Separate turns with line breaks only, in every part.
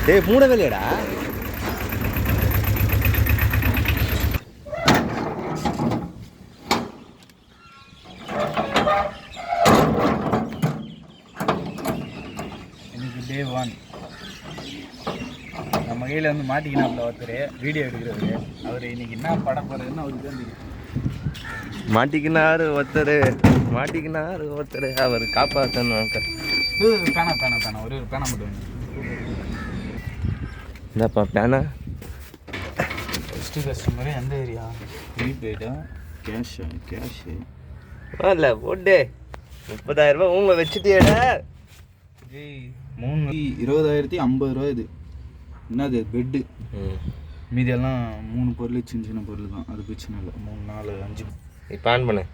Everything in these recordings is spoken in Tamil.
டேய் மூடவே இல்லையடா.
எனக்கு டே 1 நம்ம கையில் வந்து மாட்டிக்கினாப்புல ஒருத்தர் வீடியோ எடுக்கிறவரு. அவர் இன்னைக்கு என்ன படம் போகிறதுன்னு அவருக்கு தான் தெரியும்.
மாட்டிக்கினாரு ஒருத்தர் அவர் காப்பாற்றணும்.
பேனா ஒரு பேனா மட்டும் வேணும்.
என்னப்பா பேனா?
ஃபஸ்ட்டு கஸ்டமரு எந்த ஏரியா? ப்ரீபெய்டா கேஷு
இல்லை போட்டு 30,000 ரூபா உங்க வச்சுட்டியடா.
20,050 ரூபா. இது என்னது பெட்டு. மீதியெல்லாம் 3 பொருள் சின்ன சின்ன பொருள் தான். அது பிரச்சனை இல்லை. 3 4 5
இப்போ ஆன் பண்ணு.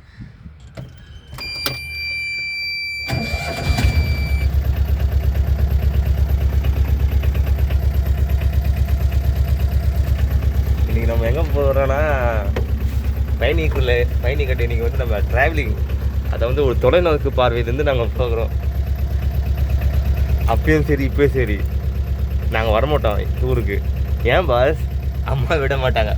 இன்னைக்கு நம்ம எங்கே போகிறோன்னா பயணி கட்டி. இன்னைக்கு வந்து நம்ம ட்ராவலிங், அதை வந்து ஒரு தொலைநோக்கு பார்வையிலேருந்து நாங்கள் போகிறோம். அப்பயும் சரி இப்பயும் சரி நாங்கள் வரமாட்டோம் டூருக்கு. ஏன் பாஸ்? அம்மா விட மாட்டாங்க.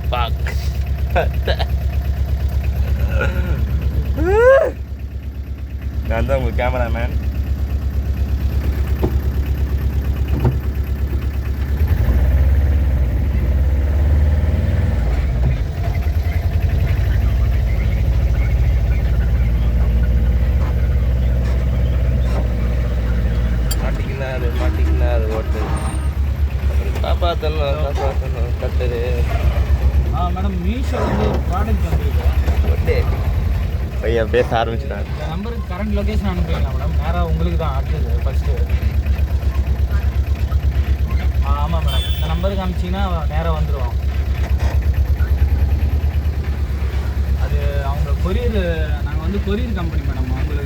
நான் தான் உங்கள் கேமராமேன். மாட்டிக்கினாரு ஓட்டு. காப்பாற்றணும் கட்டுரு.
மேடம் மீஷோ வந்து ஒரு ப்ராடக்ட் வந்துருக்கு.
ஓட்டு பையன் பேச ஆரம்பிச்சுட்டாங்க.
இந்த நம்பருக்கு கரண்ட் லொக்கேஷன் அனுப்புவீங்களா மேடம்? நேராக உங்களுக்கு தான் அடுத்தது ஃபஸ்ட்டு. ஆமாம் மேடம், இந்த நம்பருக்கு அனுப்பிச்சிங்கன்னா நேராக வந்துடுவோம். அது அவங்க கொரியர், நாங்கள் வந்து கொரியர் கம்பெனி மேடம்.